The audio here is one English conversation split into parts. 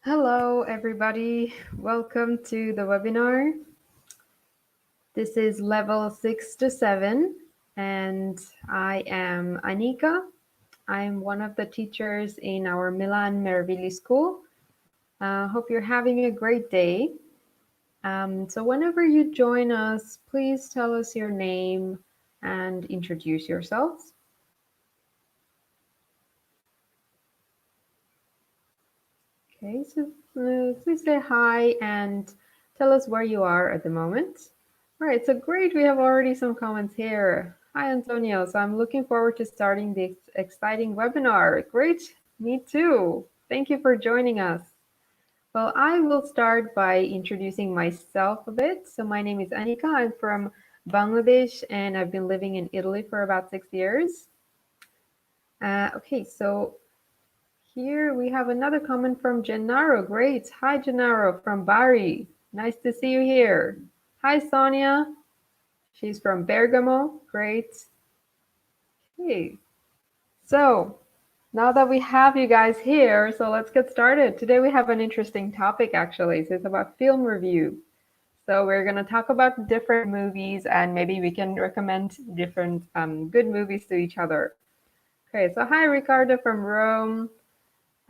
Hello, everybody. Welcome to the webinar. This is level 6 to 7, and I am Anika. I'm one of the teachers in our Milan Meraviglio school. Hope you're having a great day. So whenever you join us, please tell us your name and introduce yourselves. Okay, so please say hi and tell us where you are at the moment. All right, so great. We have already some comments here. Hi, Antonio. So I'm looking forward to starting this exciting webinar. Great. Me too. Thank you for joining us. Well, I will start by introducing myself a bit. So my name is Anika. I'm from Bangladesh, and I've been living in Italy for about 6 years. Okay, so here we have another comment from Gennaro. Great. Hi, Gennaro from Bari. Nice to see you here. Hi, Sonia. She's from Bergamo. Great. Okay. So now that we have you guys here, so let's get started. Today we have an interesting topic, actually. So it's about film review. So we're going to talk about different movies, and maybe we can recommend different good movies to each other. Okay, so hi, Ricardo from Rome.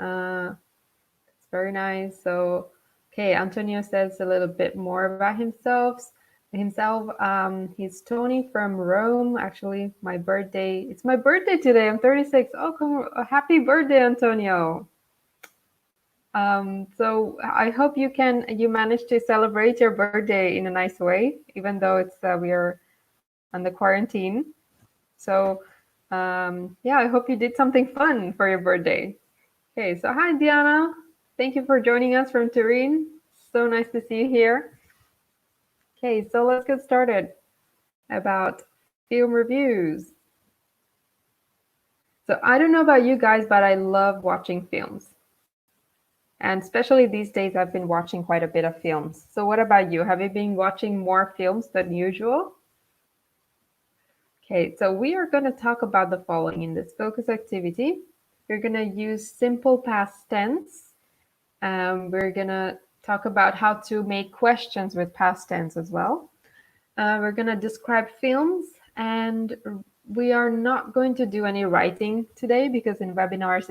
It's very nice. So, okay, Antonio says a little bit more about himself. He's Tony from Rome. Actually, my birthday. It's my birthday today. I'm 36. Oh, happy birthday, Antonio. So I hope you manage to celebrate your birthday in a nice way, even though we are on the quarantine. So yeah, I hope you did something fun for your birthday. Okay, so hi, Diana. Thank you for joining us from Turin. So nice to see you here. Okay, so let's get started about film reviews. So I don't know about you guys, but I love watching films. And especially these days, I've been watching quite a bit of films. So what about you? Have you been watching more films than usual? Okay, so we are going to talk about the following in this focus activity. We're going to use simple past tense. We're going to talk about how to make questions with past tense as well. We're going to describe films, and we are not going to do any writing today because in webinars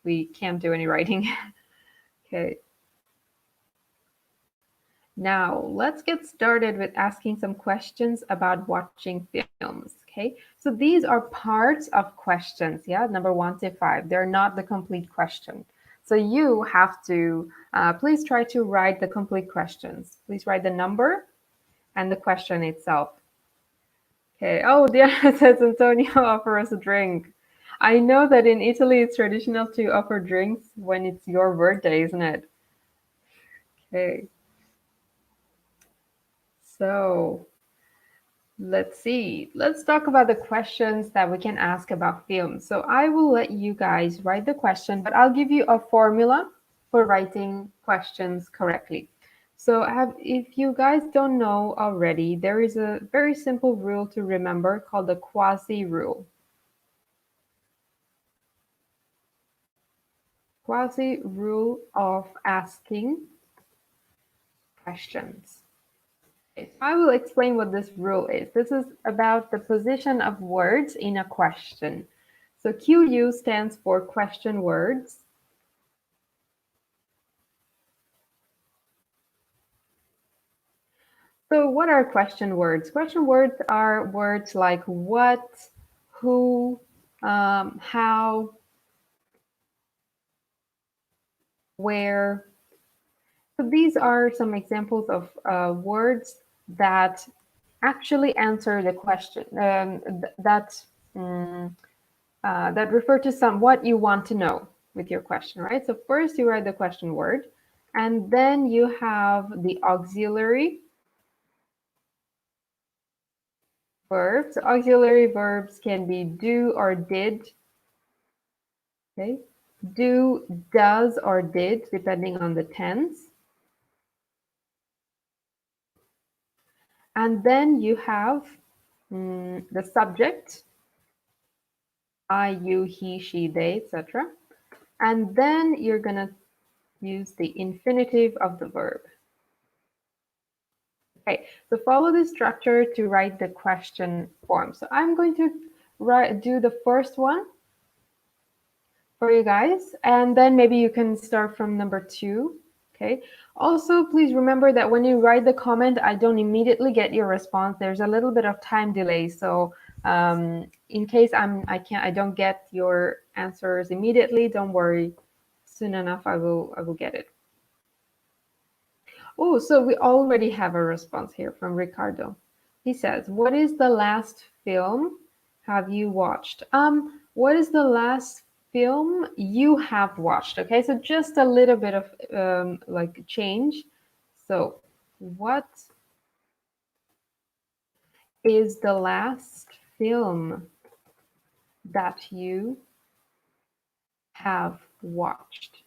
we can't do any writing. Okay. Now, let's get started with asking some questions about watching films, okay? So these are parts of questions, yeah, number 1 to 5. They're not the complete question. So you have to, please try to write the complete questions. Please write the number and the question itself. Okay, oh, Diana says, Antonio, offer us a drink. I know that in Italy it's traditional to offer drinks when it's your birthday, isn't it? Okay. So let's see. Let's talk about the questions that we can ask about films. So I will let you guys write the question, but I'll give you a formula for writing questions correctly. So if you guys don't know already, there is a very simple rule to remember called the quasi rule. Quasi rule of asking questions. I will explain what this rule is. This is about the position of words in a question. So QU stands for question words. So what are question words? Question words are words like what, who, how, where. So these are some examples of words that actually answer the question, that refer to what you want to know with your question, right? So first you write the question word, and then you have the auxiliary verbs. So auxiliary verbs can be do or did. Okay, do, does, or did, depending on the tense. And then you have the subject, I, you, he, she, they, etc. And then you're gonna use the infinitive of the verb. Okay, so follow this structure to write the question form. So I'm going to do the first one for you guys, and then maybe you can start from number 2. Okay. Also, please remember that when you write the comment, I don't immediately get your response. There's a little bit of time delay. So in case I don't get your answers immediately, don't worry. Soon enough, I will get it. Oh, so we already have a response here from Ricardo. He says, "What is the last film have you watched?" What is the last film you have watched? Okay, so just a little bit of like change. So, what is the last film that you have watched?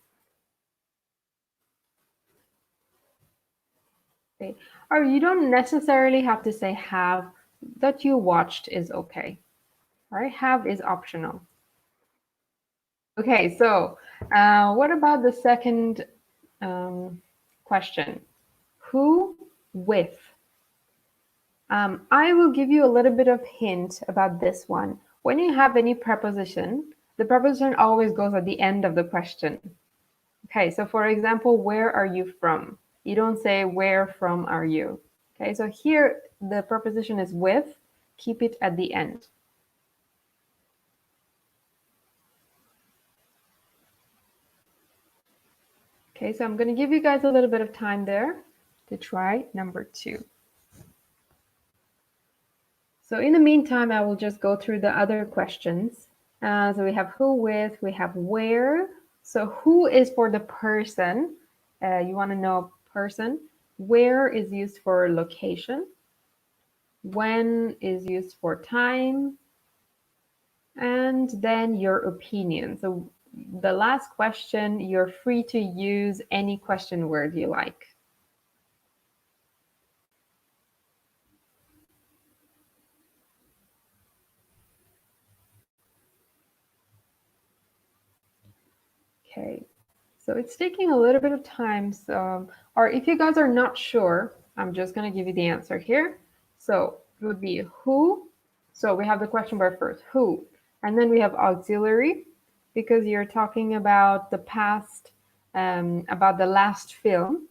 Okay. Or you don't necessarily have to say have. That you watched is okay. All right, have is optional. Okay, so what about the second question? Who with? I will give you a little bit of hint about this one. When you have any preposition, the preposition always goes at the end of the question. Okay, so for example, where are you from? You don't say where from are you. Okay, so here the preposition is with. Keep it at the end. Okay, so I'm going to give you guys a little bit of time there to try number 2. So in the meantime, I will just go through the other questions. So we have who with, we have where. So who is for the person. You want to know person. Where is used for location. When is used for time. And then your opinion. So the last question, you're free to use any question word you like. Okay, so it's taking a little bit of time. So, or if you guys are not sure, I'm just going to give you the answer here. So it would be who. So we have the question bar first, who. And then we have auxiliary, because you're talking about the past, about the last film.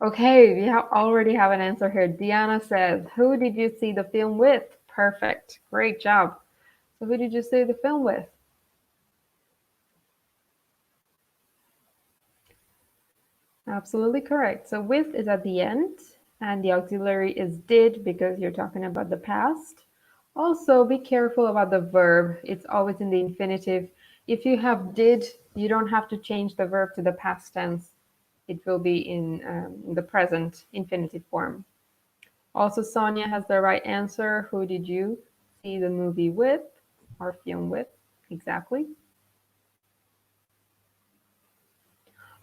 Okay, we already have an answer here. Diana says, who did you see the film with? Perfect. Great job. So who did you see the film with? Absolutely correct. So with is at the end, and the auxiliary is did because you're talking about the past. Also, be careful about the verb. It's always in the infinitive. If you have did, you don't have to change the verb to the past tense. It will be in the present infinitive form. Also, Sonia has the right answer. Who did you see the movie with or film with? Exactly.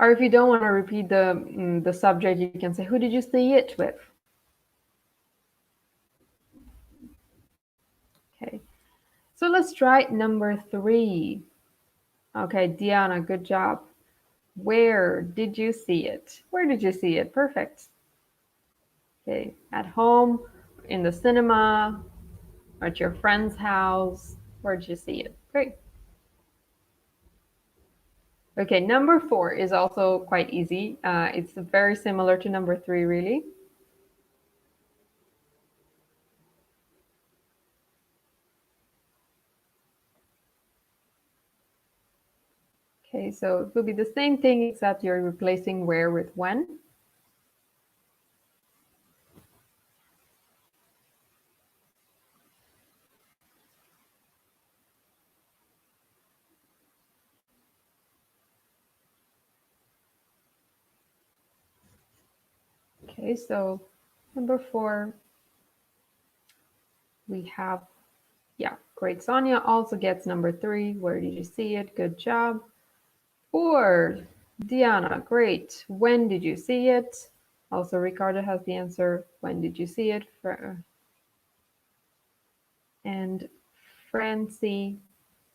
Or if you don't want to repeat the subject, you can say, who did you see it with? Okay, so let's try number 3. Okay, Diana, good job. Where did you see it? Where did you see it? Perfect. Okay, at home, in the cinema, at your friend's house. Where did you see it? Great. Okay, number 4 is also quite easy. It's very similar to number 3, really. Okay, so it will be the same thing except you're replacing where with when. Okay, so number 4, we have, yeah, great. Sonia also gets number 3. Where did you see it? Good job. 4, Diana, great. When did you see it? Also, Ricardo has the answer. When did you see it? And Francie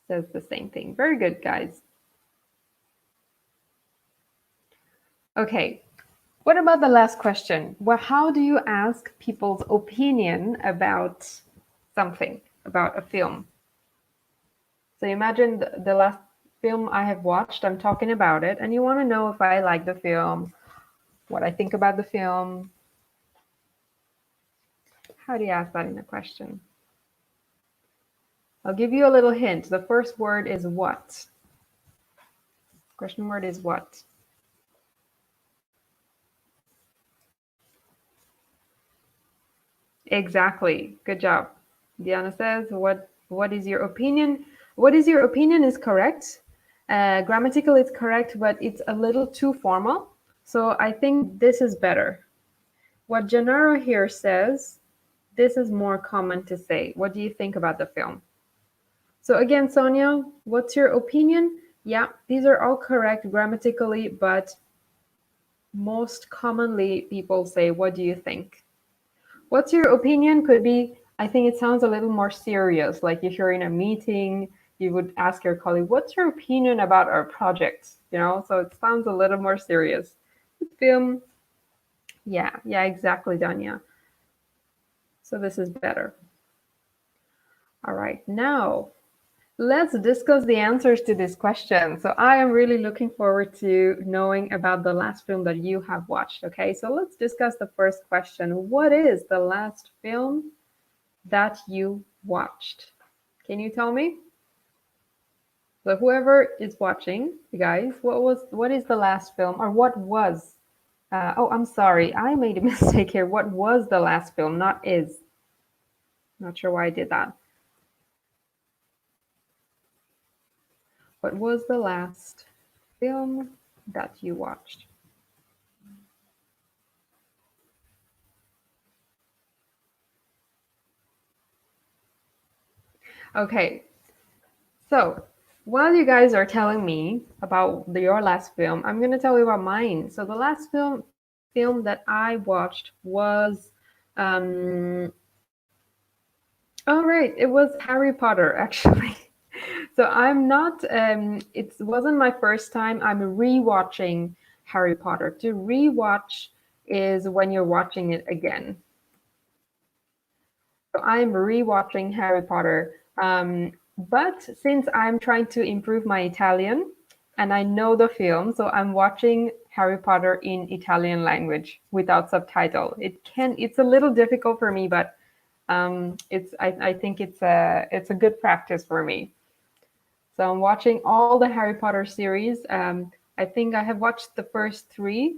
says the same thing. Very good, guys. Okay. What about the last question? Well, how do you ask people's opinion about something, about a film? So imagine the last film I have watched, I'm talking about it, and you want to know if I like the film, what I think about the film. How do you ask that in a question? I'll give you a little hint. The first word is what? Question word is what? Exactly. Good job. Diana says, what is your opinion? What is your opinion is correct. Grammatical is correct, but it's a little too formal. So I think this is better. What Gennaro here says, this is more common to say. What do you think about the film? So again, Sonia, what's your opinion? Yeah, these are all correct grammatically, but most commonly people say, what do you think? What's your opinion could be, I think it sounds a little more serious. Like if you're in a meeting, you would ask your colleague, what's your opinion about our project? You know, so it sounds a little more serious. Film, yeah, exactly, Danya. So this is better. All right, now let's discuss the answers to this question. So I am really looking forward to knowing about the last film that you have watched. Okay, so let's discuss the first question. What is the last film that you watched? Can you tell me? So whoever is watching, you guys, what is the last film or what was? Oh, I'm sorry, I made a mistake here. What was the last film? Not is. Not sure why I did that. What was the last film that you watched? Okay, so while you guys are telling me about your last film, I'm going to tell you about mine. So the last film that I watched was, oh right, it was Harry Potter actually. So I'm not. It wasn't my first time. I'm rewatching Harry Potter. To rewatch is when you're watching it again. So I'm rewatching Harry Potter. But since I'm trying to improve my Italian and I know the film, so I'm watching Harry Potter in Italian language without subtitle. It's a little difficult for me, but I think it's a good practice for me. So I'm watching all the Harry Potter series. I think I have watched the first three.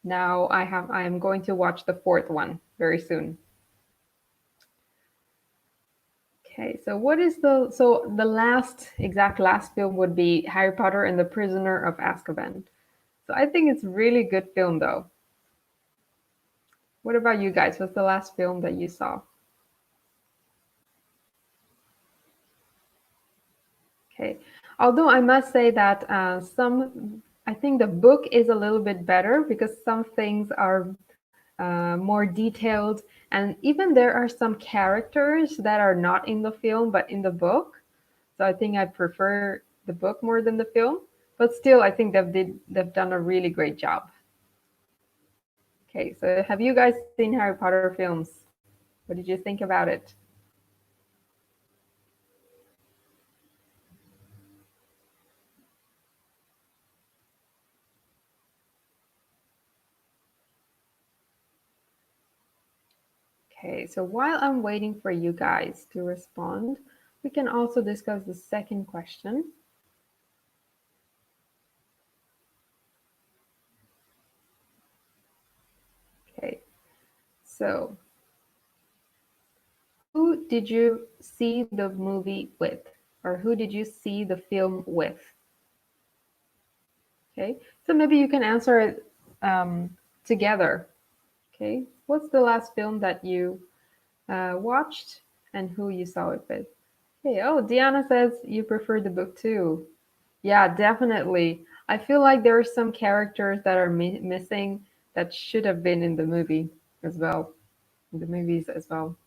Now I am going to watch the fourth one very soon. Okay, so the last film would be Harry Potter and the Prisoner of Azkaban. So I think it's really good film though. What about you guys? What's the last film that you saw? Okay, although I must say that I think the book is a little bit better because some things are more detailed, and even there are some characters that are not in the film but in the book. So I think I prefer the book more than the film, but still I think they've done a really great job. Okay, so have you guys seen Harry Potter films? What did you think about it? Okay, so while I'm waiting for you guys to respond, we can also discuss the second question. Okay, so who did you see the movie with? Or who did you see the film with? Okay, so maybe you can answer it together. Okay, what's the last film that you watched and who you saw it with? Okay, oh, Diana says you prefer the book too. Yeah, definitely. I feel like there are some characters that are missing that should have been in the movie as well, in the movies as well.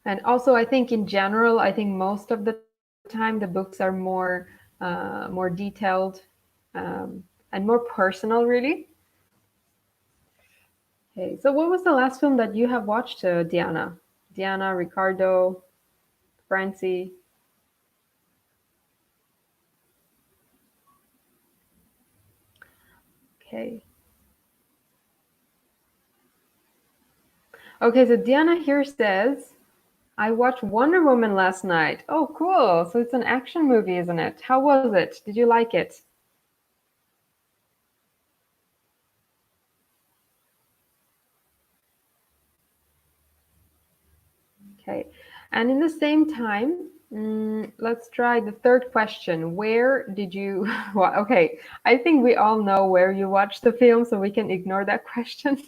And also, I think in general, I think most of the time the books are more detailed. and more personal, really. Okay, so what was the last film that you have watched, Diana? Diana, Ricardo, Francie? Okay. Okay, so Diana here says, I watched Wonder Woman last night. Oh, cool. So it's an action movie, isn't it? How was it? Did you like it? Okay. And in the same time, let's try the third question. Where did you well, okay, I think we all know where you watched the film, so we can ignore that question.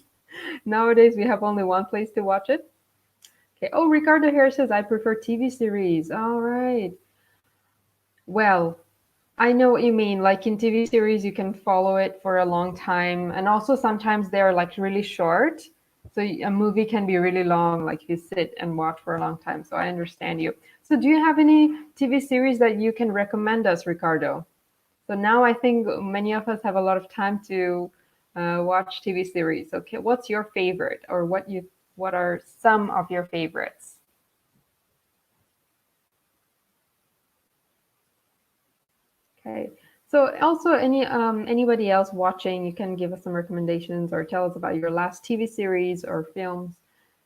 Nowadays, we have only one place to watch it. Okay. Oh, Ricardo here says, I prefer TV series. All right. Well, I know what you mean. Like in TV series, you can follow it for a long time. And also sometimes they're like really short. So a movie can be really long, like if you sit and watch for a long time. So I understand you. So do you have any TV series that you can recommend us, Ricardo? So now I think many of us have a lot of time to watch TV series. Okay, what's your favorite, or what are some of your favorites? Okay. So also anybody else watching, you can give us some recommendations or tell us about your last TV series or films.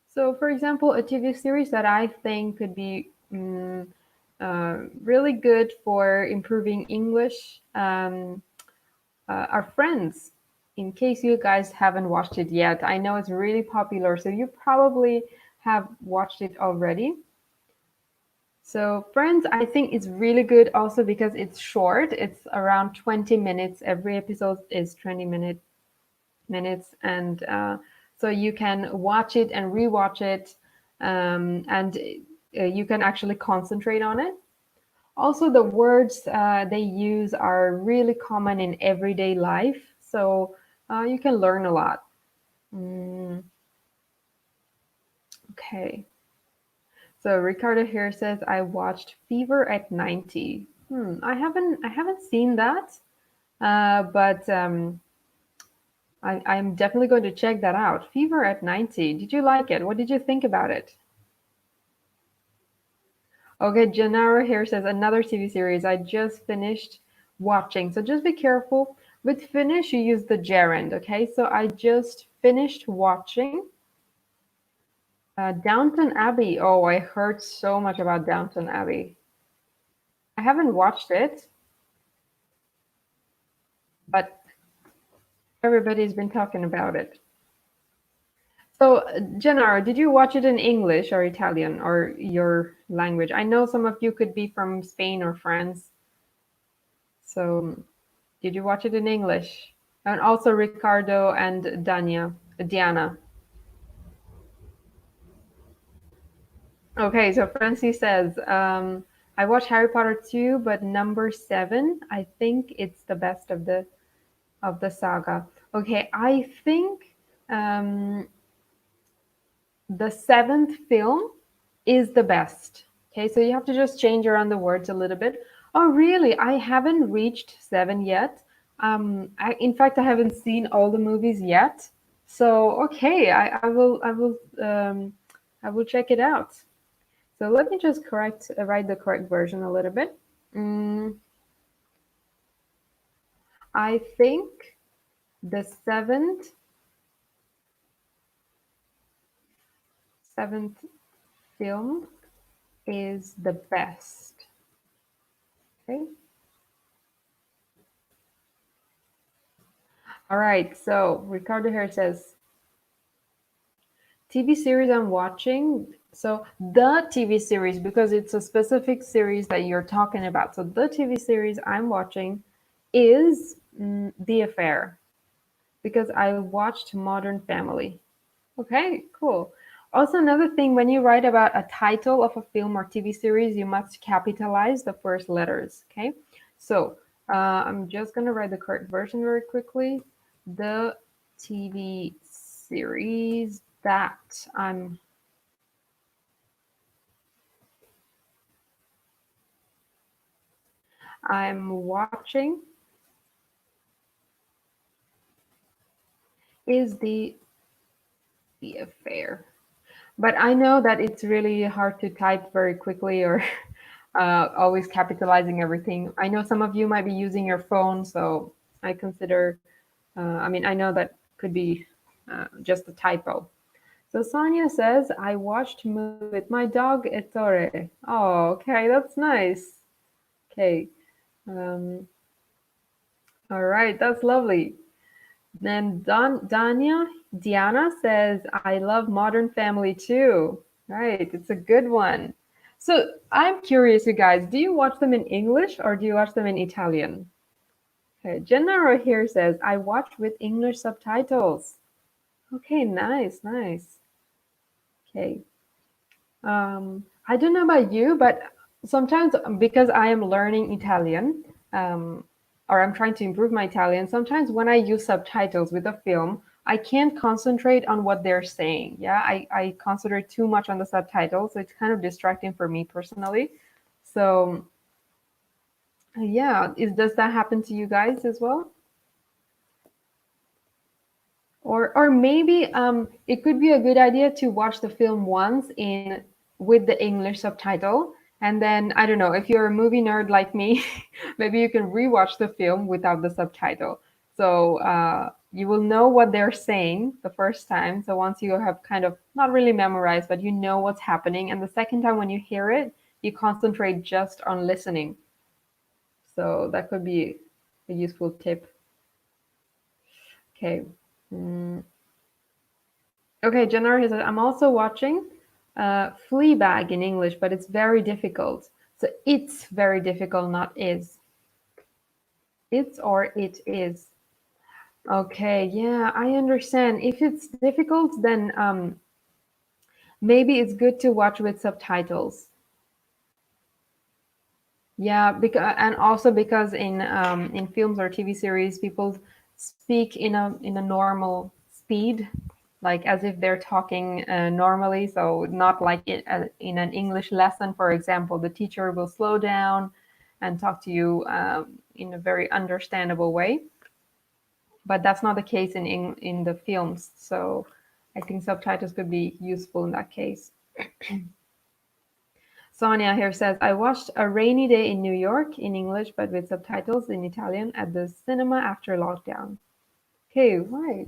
So for example, a TV series that I think could be really good for improving English are Friends. In case you guys haven't watched it yet, I know it's really popular, so you probably have watched it already. So Friends, I think is really good also because it's short. It's around 20 minutes. Every episode is 20 minutes, and so you can watch it and rewatch it, and you can actually concentrate on it. Also, the words they use are really common in everyday life, so you can learn a lot. Mm, okay. So Ricardo here says I watched Fever at 90. I haven't seen that, but I'm definitely going to check that out. Fever at 90. Did you like it? What did you think about it? Okay, Gennaro here says another TV series I just finished watching. So just be careful. With finish, you use the gerund, okay? So I just finished watching Downton Abbey. Oh, I heard so much about Downton Abbey. I haven't watched it, but everybody's been talking about it. So, Gennaro, did you watch it in English or Italian or your language? I know some of you could be from Spain or France. So, did you watch it in English? And also Ricardo and Diana. Okay, so Francie says, I watched Harry Potter 2, but number 7, I think it's the best of the saga. Okay, I think the seventh film is the best. Okay, so you have to just change around the words a little bit. Oh, really? I haven't reached 7 yet. In fact, I haven't seen all the movies yet. So, okay, I will check it out. So let me just write the correct version a little bit. Mm, I think the seventh film is the best. Okay. All right. So Ricardo here says TV series I'm watching. So the TV series, because it's a specific series that you're talking about. So the TV series I'm watching is The Affair, because I watched Modern Family. Okay, cool. Also, another thing, when you write about a title of a film or TV series, you must capitalize the first letters. Okay, so I'm just gonna write the correct version very quickly. The TV series that I'm watching is the affair. But I know that it's really hard to type very quickly or always capitalizing everything. I know some of you might be using your phone, so I consider, I mean, I know that could be just a typo. So Sonia says, I watched movie with my dog Ettore. Oh, okay, that's nice. Okay. Um, all right, that's lovely. Then Diana says, I love Modern Family too. Right, it's a good one. So I'm curious, you guys, do you watch them in English or do you watch them in Italian? Okay, Gennaro here says, I watch with English subtitles. Okay, nice, nice. Okay. I don't know about you, but sometimes because I am learning Italian, or I'm trying to improve my Italian, sometimes when I use subtitles with a film, I can't concentrate on what they're saying. Yeah, I concentrate too much on the subtitles, so it's kind of distracting for me personally. So yeah, does that happen to you guys as well? Or maybe it could be a good idea to watch the film once in with the English subtitle, and then I don't know if you're a movie nerd like me, maybe you can rewatch the film without the subtitle. So you will know what they're saying the first time. So once you have kind of not really memorized, but you know what's happening, and the second time when you hear it, you concentrate just on listening. So that could be a useful tip. Okay. Mm. Okay, Jenner says, I'm also watching Fleabag in English, but it's very difficult. So it's very difficult, not is. It's or it is. Okay, yeah, I understand. If it's difficult, then maybe it's good to watch with subtitles. Yeah, because and also because in films or TV series, people speak in a normal speed, like as if they're talking normally. So not like in an English lesson, for example, the teacher will slow down and talk to you in a very understandable way. But that's not the case in the films. So I think subtitles could be useful in that case. Sonia here says, I watched A Rainy Day in New York in English, but with subtitles in Italian at the cinema after lockdown. Okay, right.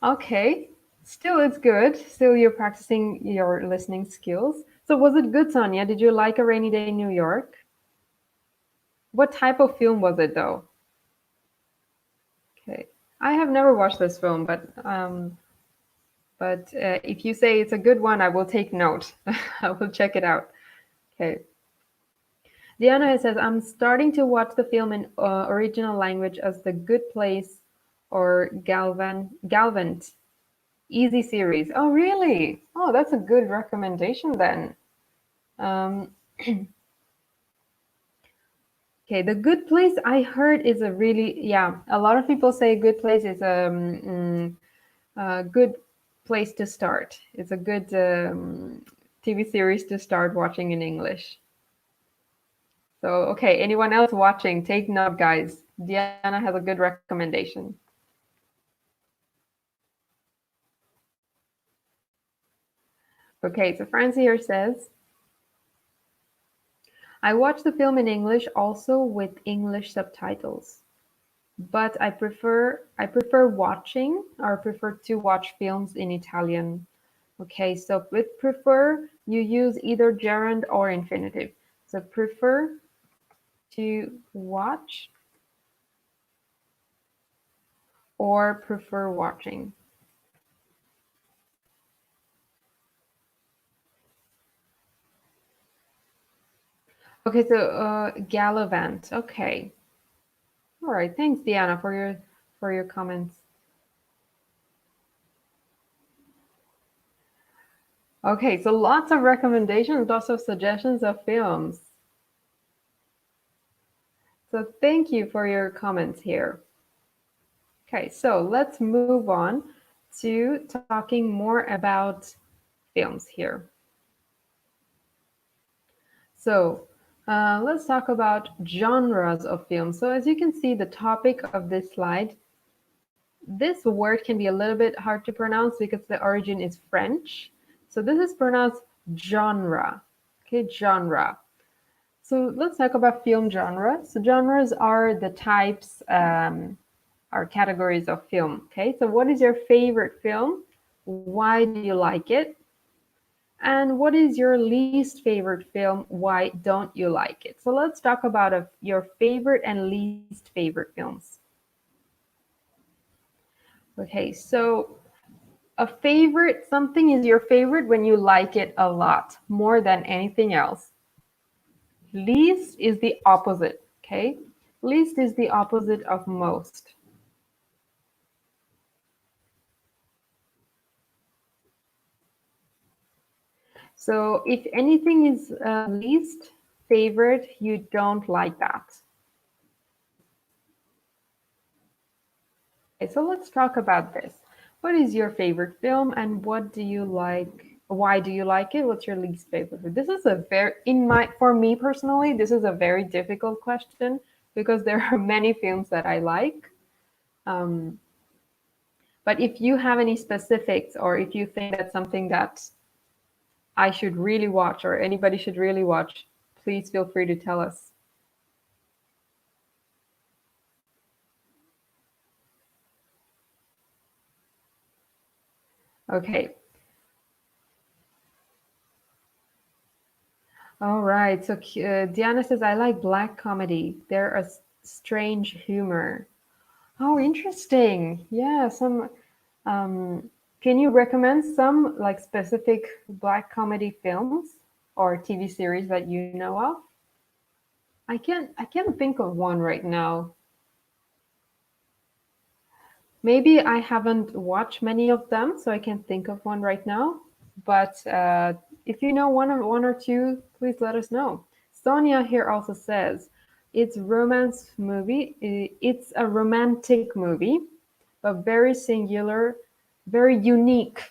Okay. Still, it's good. Still, you're practicing your listening skills. So, was it good, Sonia? Did you like A Rainy Day in New York? What type of film was it, though? Okay. I have never watched this film, but if you say it's a good one, I will take note. I will check it out. Okay. Diana says, I'm starting to watch the film in original language as The Good Place or Galvant. Easy series. Oh, really? Oh, that's a good recommendation then. Um, okay, The Good Place I heard is a really, yeah, a lot of people say Good Place is a good place to start. It's a good TV series to start watching in English. So, okay, anyone else watching, take note, guys. Diana has a good recommendation. Okay, so Francie here says, I watched the film in English also with English subtitles, but I prefer watching or prefer to watch films in Italian. Okay, so with prefer, you use either gerund or infinitive. So prefer to watch or prefer watching. Okay, so Gallivant. Okay. All right. Thanks, Diana, for your comments. Okay, so lots of recommendations, lots of suggestions of films. So thank you for your comments here. Okay, so let's move on to talking more about films here. So Let's talk about genres of films. So as you can see, the topic of this slide, this word can be a little bit hard to pronounce because the origin is French. So this is pronounced genre. Okay, genre. So let's talk about film genres. So genres are the types, are categories of film. Okay, so what is your favorite film? Why do you like it? And what is your least favorite film? Why don't you like it? So let's talk about your favorite and least favorite films. Okay, so a favorite, something is your favorite when you like it a lot, more than anything else. Least is the opposite, okay? Least is the opposite of most. So if anything is least favorite, you don't like that. Okay, so let's talk about this. What is your favorite film and what do you like? Why do you like it? What's your least favorite? This is a very, for me personally, this is a very difficult question because there are many films that I like. Um, but if you have any specifics or if you think that's something that I should really watch or anybody should really watch, please feel free to tell us. Okay. All right. So Diana says, I like black comedy. They're a strange humor. Oh, interesting. Yeah, some can you recommend some like specific black comedy films or TV series that you know of? I can't think of one right now. Maybe I haven't watched many of them, so I can't think of one right now. But if you know one or two, please let us know. Sonia here also says it's romance movie. It's a romantic movie, but very singular, very unique.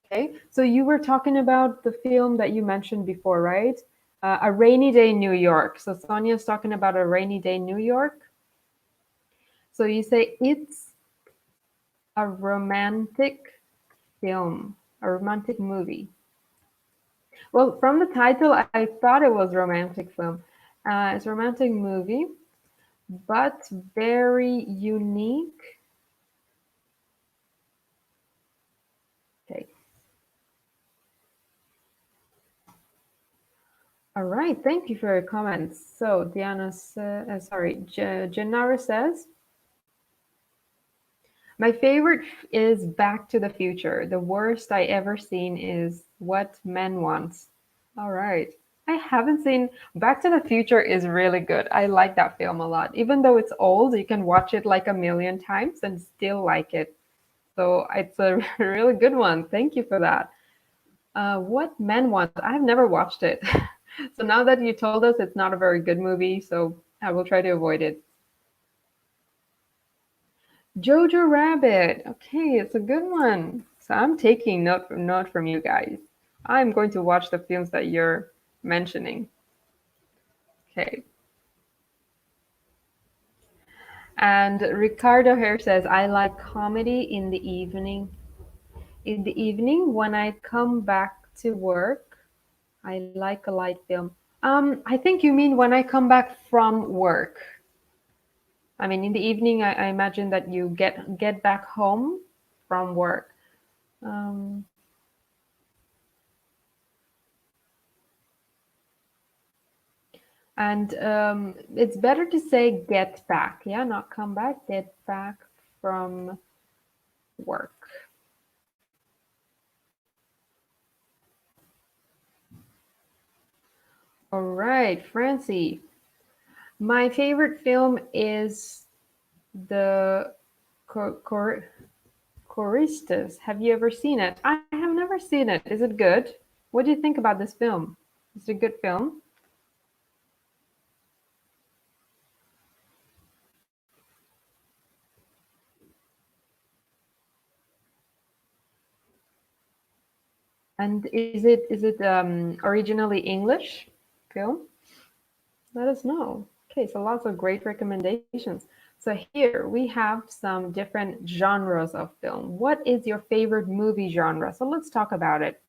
Okay, so you were talking about the film that you mentioned before, right? A Rainy Day in New York. So Sonia's talking about A Rainy Day in New York. So you say it's a romantic film, a romantic movie. Well, from the title, I thought it was romantic film. It's a romantic movie, but very unique. Okay. All right. Thank you for your comments. So Gennaro says, my favorite is Back to the Future. The worst I ever seen is What Men Want. All right. I haven't seen Back to the Future is really good. I like that film a lot. Even though it's old, you can watch it like a million times and still like it. So it's a really good one. Thank you for that. What Men Want? I've never watched it. So now that you told us it's not a very good movie, so I will try to avoid it. Jojo Rabbit. Okay, it's a good one. So I'm taking note from you guys. I'm going to watch the films that you're mentioning. Okay. And Ricardo here says, I like comedy in the evening. In the evening, when I come back to work, I like a light film. I think you mean when I come back from work. I mean, in the evening, I imagine that you get back home from work. Um, and it's better to say get back, yeah, not come back, get back from work. All right, Francie. My favorite film is the Choristers. Have you ever seen it? I have never seen it. Is it good? What do you think about this film? Is it a good film? And is it originally English film? let us know. Okay, so lots of great recommendations. So here we have some different genres of film. What is your favorite movie genre? So let's talk about it.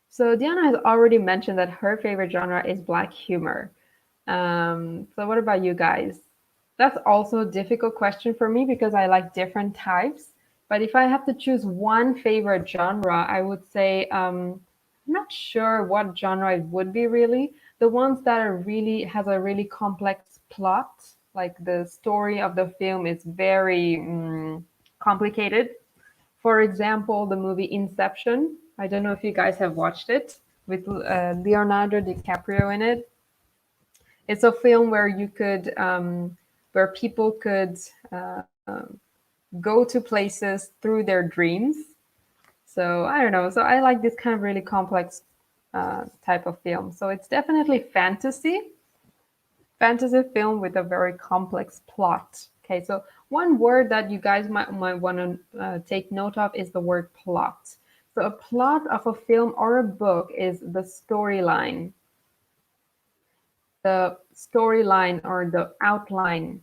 So Diana has already mentioned that her favorite genre is black humor. So what about you guys? That's also a difficult question for me because I like different types. But if I have to choose one favorite genre, I would say I'm not sure what genre it would be really. The ones that are really has a really complex plot, like the story of the film is very complicated. For example, the movie Inception. I don't know if you guys have watched it with Leonardo DiCaprio in it. It's a film where you could, where people could go to places through their dreams. So I don't know. So I like this kind of really complex type of film. So it's definitely fantasy film with a very complex plot. Okay, so one word that you guys might want to take note of is the word plot. So a plot of a film or a book is the storyline or the outline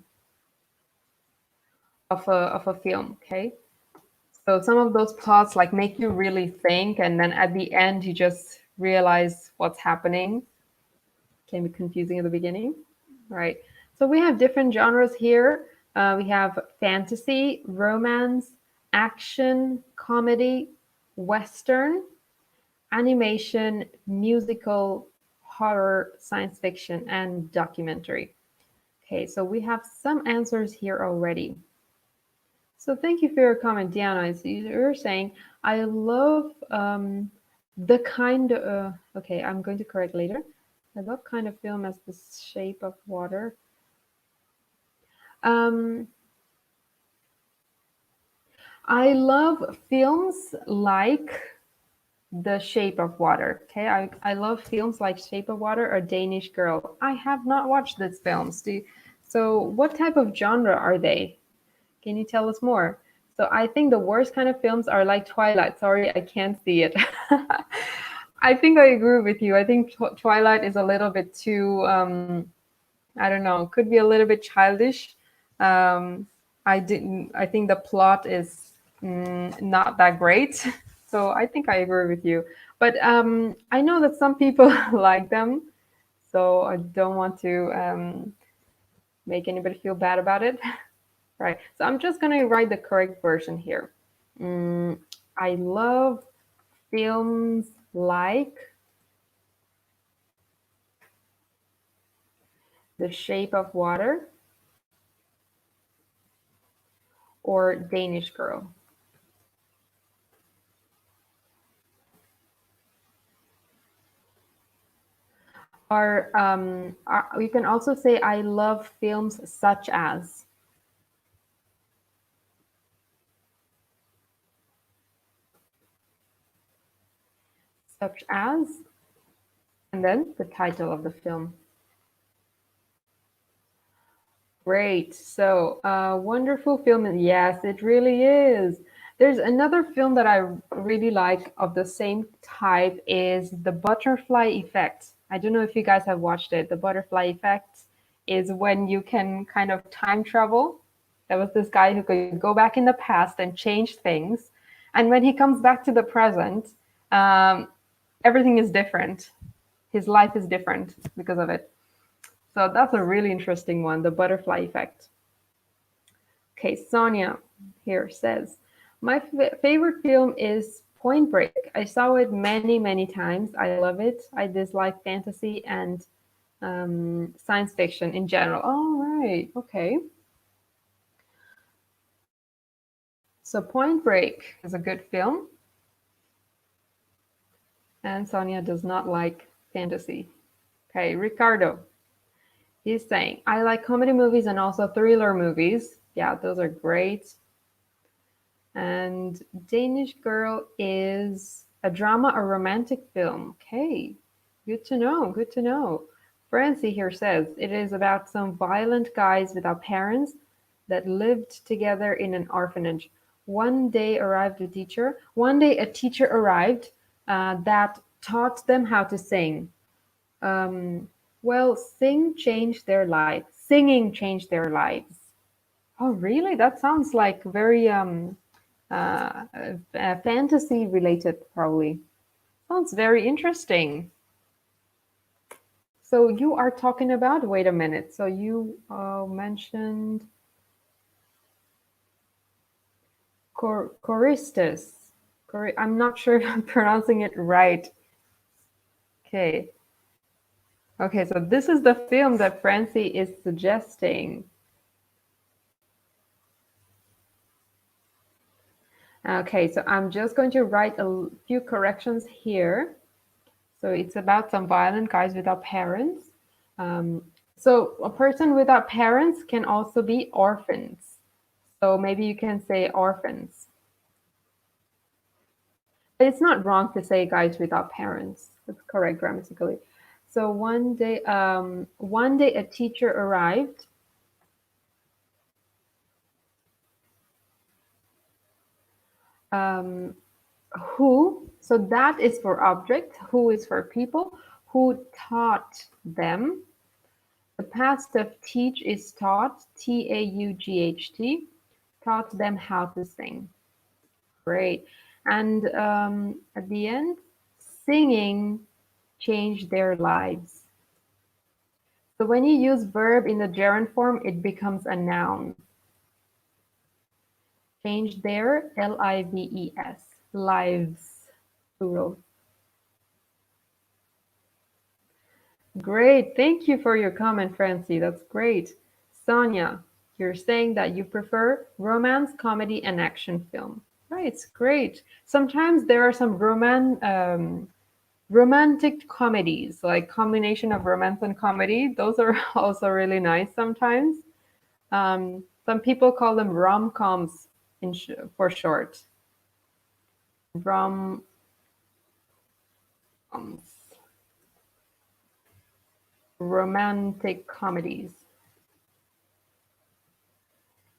of a film. Okay, so some of those plots like make you really think, and then at the end you just realize what's happening. Can be confusing at the beginning, right? So we have different genres here. We have fantasy, romance, action, comedy, western, animation, musical, horror, science fiction, and documentary. Okay, so we have some answers here already. So thank you for your comment, Diana. So you're saying, I love the kind of, okay, I'm going to correct later. I love kind of film as the shape of water. Um, I love films like The Shape of Water. Okay, I love films like Shape of Water or Danish Girl. I have not watched these films. So what type of genre are they? Can you tell us more? So I think the worst kind of films are like Twilight. Sorry, I can't see it. I think I agree with you. I think Twilight is a little bit too, I don't know, could be a little bit childish. Um, I think the plot is not that great. So I think I agree with you. But I know that some people like them. So I don't want to make anybody feel bad about it. Right. So I'm just going to write the correct version here. Mm, I love films like The Shape of Water or Danish Girl. You can also say I love films such as, and then the title of the film. Great. So, wonderful film. Yes, it really is. There's another film that I really like of the same type is The Butterfly Effect. I don't know if you guys have watched it. The Butterfly Effect is when you can kind of time travel. There was this guy who could go back in the past and change things. And when he comes back to the present, um, everything is different. His life is different because of it. So that's a really interesting one, the butterfly effect. Okay, Sonia here says, my favorite film is Point Break. I saw it many, many times. I love it. I dislike fantasy and science fiction in general. All right, okay. So Point Break is a good film, and Sonia does not like fantasy. Okay, Ricardo, he's saying, I like comedy movies and also thriller movies. Yeah, those are great. And Danish Girl is a drama or romantic film. Okay, good to know, good to know. Francie here says it is about some violent guys without parents that lived together in an orphanage. One day a teacher arrived that taught them how to sing. Well, singing changed their lives. Oh, really? That sounds like very fantasy related, probably. Sounds very interesting. So you are talking about, wait a minute. So you mentioned Choristers. I'm not sure if I'm pronouncing it right. Okay. Okay, so this is the film that Francie is suggesting. Okay, so I'm just going to write a few corrections here. So it's about some violent guys without parents. So a person without parents can also be orphans. So maybe you can say orphans. But it's not wrong to say guys without parents. That's correct grammatically. So one day a teacher arrived. Who, so that is for object, who is for people, who taught them. The past of teach is taught, T-A-U-G-H-T, taught them how to sing. Great. And at the end, singing changed their lives. So when you use verb in the gerund form, it becomes a noun. Change their, L-I-V-E-S, lives, plural. Great. Thank you for your comment, Francie. That's great. Sonia, you're saying that you prefer romance, comedy, and action film. Right, great. Sometimes there are some romantic comedies, like combination of romance and comedy. Those are also really nice sometimes. Some people call them rom-coms for short. Rom-coms. Romantic comedies.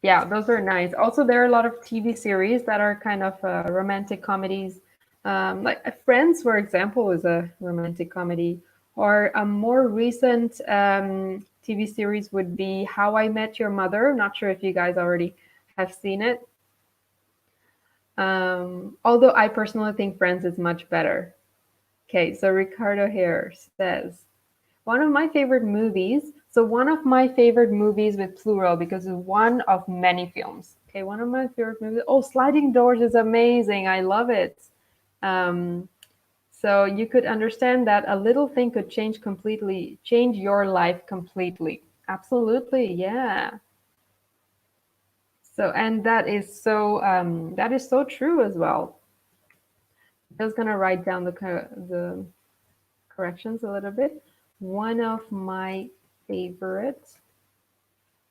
Yeah, those are nice. Also, there are a lot of TV series that are kind of romantic comedies. Like Friends, for example, is a romantic comedy. Or a more recent TV series would be How I Met Your Mother. Not sure if you guys already have seen it. Although I personally think Friends is much better. Okay, so Ricardo here says, one of my favorite movies. So one of my favorite movies with plural because it's one of many films. Okay, one of my favorite movies. Oh, Sliding Doors is amazing. I love it. So you could understand that a little thing could change your life completely. Absolutely, yeah. So and that is so true as well. Just gonna write down the corrections a little bit. One of my favorite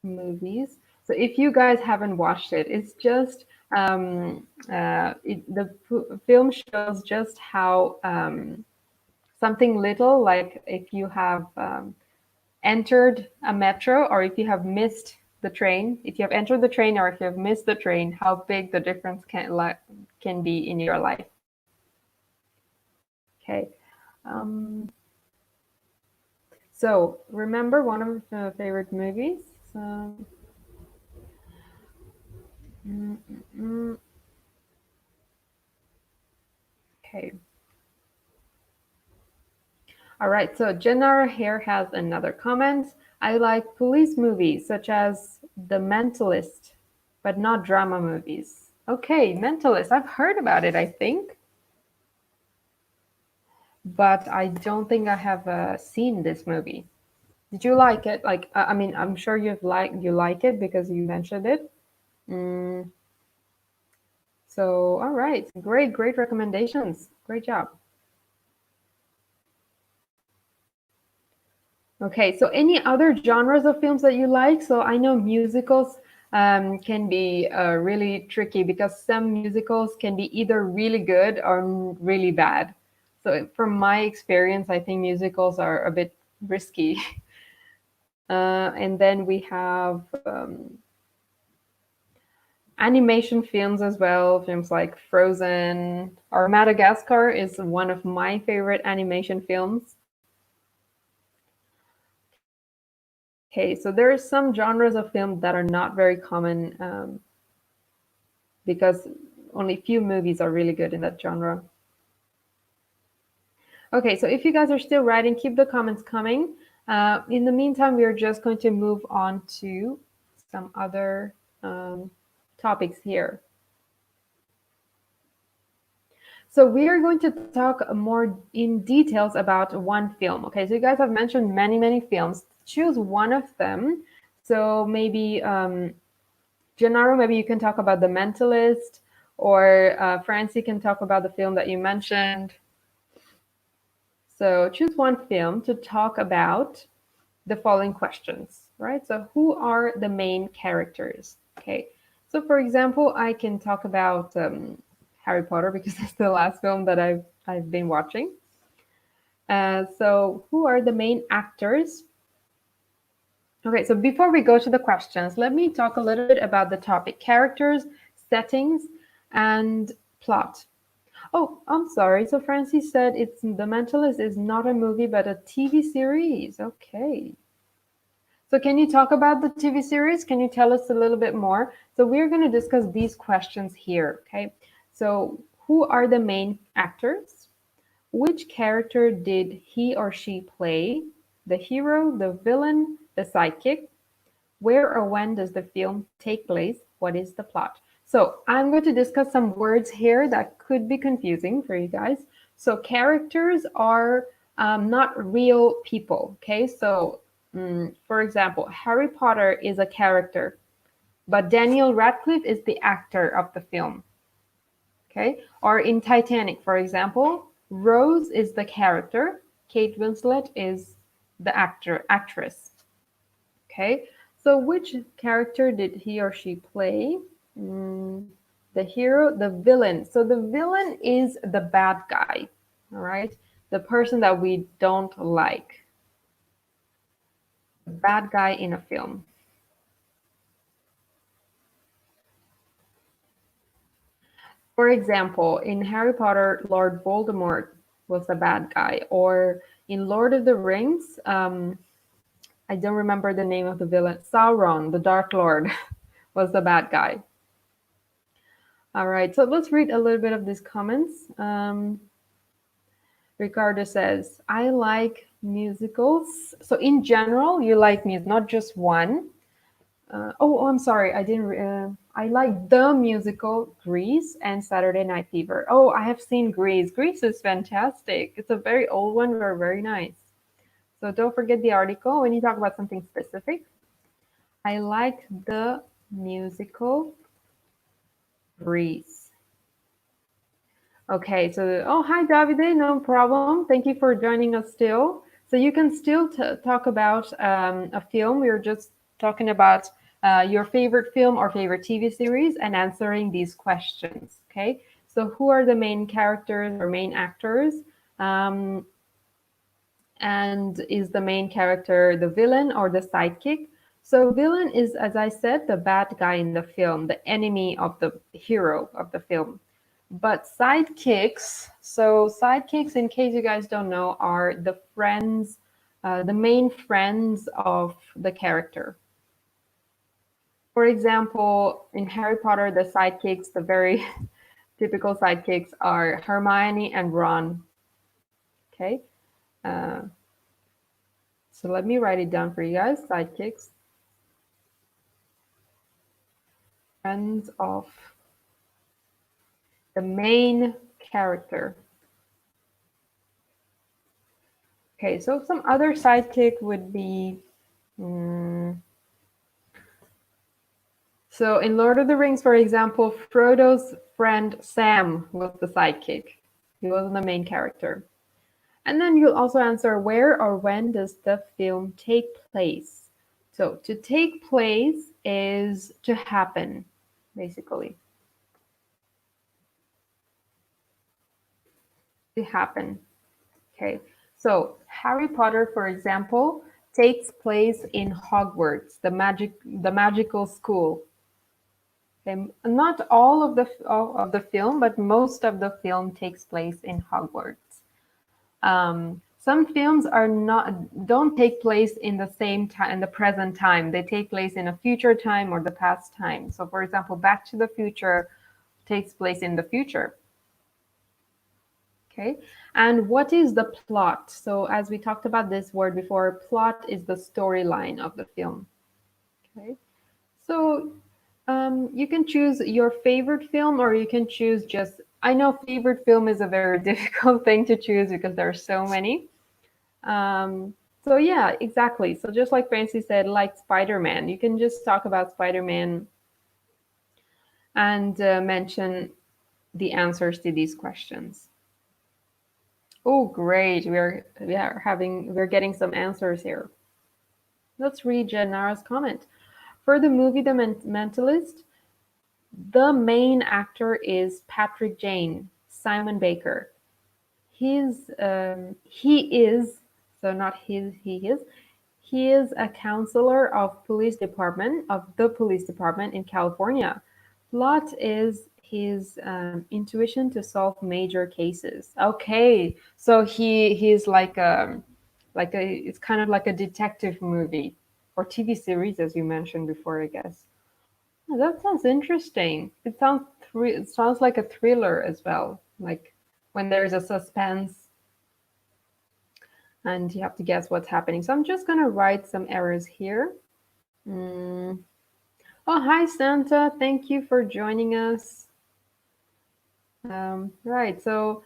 movies. So if you guys haven't watched it, it's just the film shows just how something little, like if you have entered a metro or if you have missed the train, if you have entered the train or if you have missed the train, how big the difference can be in your life. Okay. So remember one of my favorite movies. So, okay. All right, so Jenna here has another comment. I like police movies such as The Mentalist, but not drama movies. Okay, Mentalist. I've heard about it, I think, but I don't think I have seen this movie. Did you like it? Like, I mean, I'm sure you like it because you mentioned it. Mm, so, all right, great recommendations. Great job. Okay, so any other genres of films that you like? So I know musicals can be really tricky because some musicals can be either really good or really bad. So from my experience, I think musicals are a bit risky. And then we have animation films as well, films like Frozen or Madagascar is one of my favorite animation films. Okay, so there are some genres of film that are not very common because only few movies are really good in that genre. Okay, so if you guys are still writing, keep the comments coming. In the meantime, we are just going to move on to some other topics here. So we are going to talk more in details about one film. Okay, so you guys have mentioned many films. Choose one of them. So maybe Gennaro, maybe you can talk about The Mentalist, or Francie can talk about the film that you mentioned. So choose one film to talk about the following questions, right? So who are the main characters? Okay, so for example, I can talk about Harry Potter because it's the last film that I've been watching. So who are the main actors? Okay, so before we go to the questions, let me talk a little bit about the topic: characters, settings, and plot. Oh, I'm sorry. So Francie said it's The Mentalist is not a movie but a TV series. Okay. So can you talk about the TV series? Can you tell us a little bit more? So we're going to discuss these questions here, okay? So who are the main actors? Which character did he or she play? The hero, the villain, the sidekick? Where or when does the film take place? What is the plot? So I'm going to discuss some words here that could be confusing for you guys. So characters are not real people, okay? So for example, Harry Potter is a character, but Daniel Radcliffe is the actor of the film, okay? Or in Titanic, for example, Rose is the character, Kate Winslet is the actress. Okay, so which character did he or she play? The hero, the villain. So the villain is the bad guy, all right? The person that we don't like. The bad guy in a film. For example, in Harry Potter, Lord Voldemort was the bad guy. Or in Lord of the Rings, I don't remember the name of the villain. Sauron, the Dark Lord, was the bad guy. All right, so let's read a little bit of these comments. Ricardo says, I like musicals. So in general, you like music, not just one. I'm sorry, I didn't. I like the musical Grease and Saturday Night Fever. Oh, I have seen Grease. Grease is fantastic. It's a very old one, but very nice. So don't forget the article when you talk about something specific. I like the musical Grease. Okay, so, oh, hi, Davide, no problem. Thank you for joining us still. So you can still talk about a film. We were just talking about your favorite film or favorite TV series and answering these questions, okay? So who are the main characters or main actors? Um, and is the main character the villain or the sidekick? So villain is, as I said, the bad guy in the film, the enemy of the hero of the film. But sidekicks, so sidekicks, in case you guys don't know, are the friends, the main friends of the character. For example, in Harry Potter, the sidekicks, the very typical sidekicks are Hermione and Ron. Okay. So let me write it down for you guys. Sidekicks. Friends of the main character. Okay, so some other sidekick would be... So in Lord of the Rings, for example, Frodo's friend Sam was the sidekick. He wasn't the main character. And then you'll also answer where or when does the film take place. So to take place is to happen, basically. To happen. Okay, so Harry Potter, for example, takes place in Hogwarts, the magical school. Okay, not all of the film, but most of the film takes place in Hogwarts. Some films don't take place in the same time, in the present time. They take place in a future time or the past time. So, for example, Back to the Future takes place in the future. Okay, and what is the plot? So, as we talked about this word before, plot is the storyline of the film. Okay, so you can choose your favorite film, or you can choose just. I know favorite film is a very difficult thing to choose because there are so many. So yeah, exactly. So just like Francie said, like Spider-Man, you can just talk about Spider-Man and mention the answers to these questions. Oh, great! We're getting some answers here. Let's read Janara's comment. For the movie The Mentalist, the main actor is Patrick Jane, Simon Baker. He is, so not his, he is a counselor of the police department in California. Plot is his intuition to solve major cases. Okay, so he's it's kind of like a detective movie or TV series, as you mentioned before, I guess. Oh, that sounds interesting. It sounds like a thriller as well, like when there's a suspense and you have to guess what's happening. So I'm just gonna write some errors here. Mm. Oh, hi Santa. Thank you for joining us. Right, so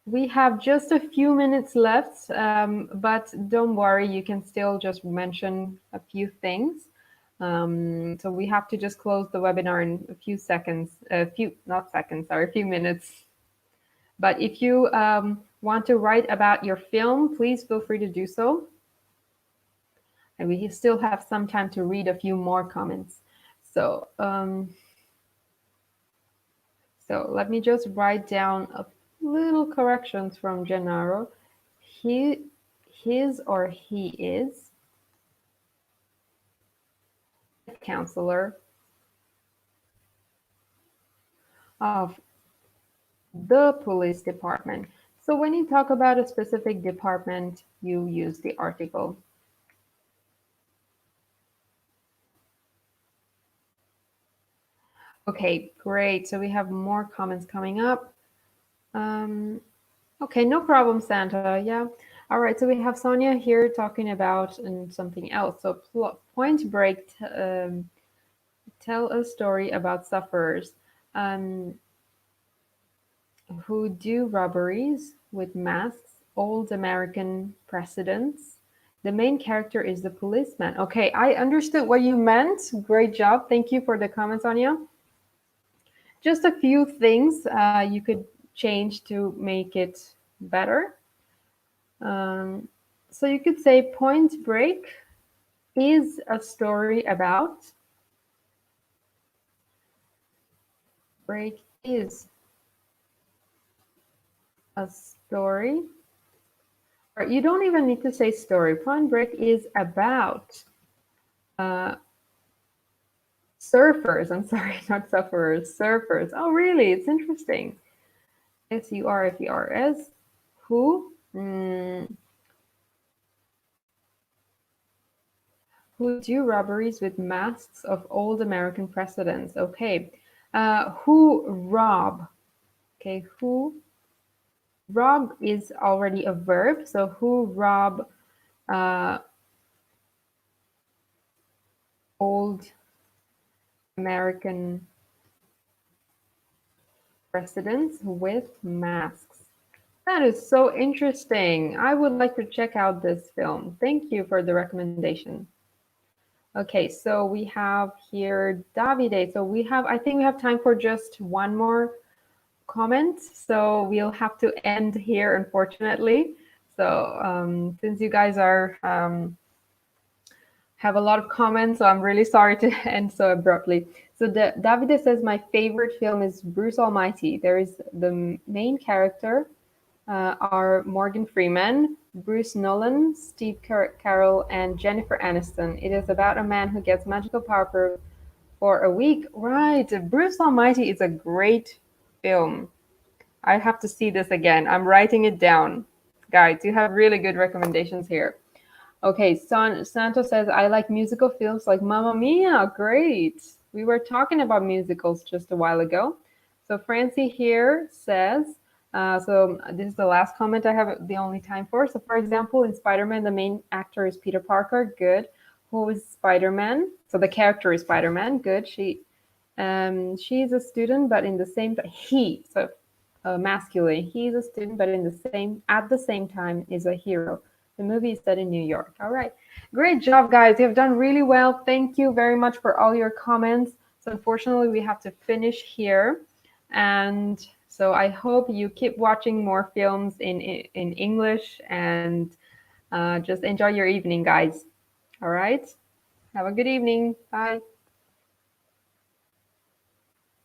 we have just a few minutes left, but don't worry, you can still just mention a few things. So we have to just close the webinar in a few seconds, a few minutes. But if you want to write about your film, please feel free to do so. And we still have some time to read a few more comments. So, so let me just write down a little corrections from Gennaro. His or he is a counselor of the police department. So when you talk about a specific department, you use the article. Okay, great. So we have more comments coming up. Okay, no problem, Santa. Yeah. All right. So we have Sonia here talking about something else. So Point Break, tell a story about sufferers who do robberies with masks, old American presidents. The main character is the policeman. Okay, I understood what you meant. Great job. Thank you for the comments, Sonia. Just a few things you could change to make it better. So you could say Point Break is a story about. Break is a story. Or you don't even need to say story. Point Break is about surfers. I'm sorry, not sufferers, surfers. Oh, really? It's interesting. SURFERS. Who? Who do robberies with masks of old American presidents. Okay. Who rob? Okay, who? Rob is already a verb, so who rob old American presidents with masks? That is so interesting. I would like to check out this film. Thank you for the recommendation. Okay, so we have here Davide. So I think we have time for just one more comment. So we'll have to end here, unfortunately. So since you guys are have a lot of comments, so I'm really sorry to end so abruptly. So Davide says my favorite film is Bruce Almighty. There is the main character are Morgan Freeman, Bruce Nolan, Steve Carell, and Jennifer Aniston. It is about a man who gets magical power for a week. Right, Bruce Almighty is a great film. I have to see this again. I'm writing it down, guys. You have really good recommendations here. Okay, Santos says, I like musical films like Mamma Mia. Great. We were talking about musicals just a while ago. So Francie here says, so this is the last comment I have the only time for. So for example, in Spider-Man, the main actor is Peter Parker. Good. Who is Spider-Man? So the character is Spider-Man. Good. She's a student, but in the same, so masculine. He's a student, but at the same time is a hero. The movie is set in New York. All right. Great job, guys. You have done really well. Thank you very much for all your comments. So unfortunately, we have to finish here. And so I hope you keep watching more films in English and just enjoy your evening, guys. All right. Have a good evening. Bye.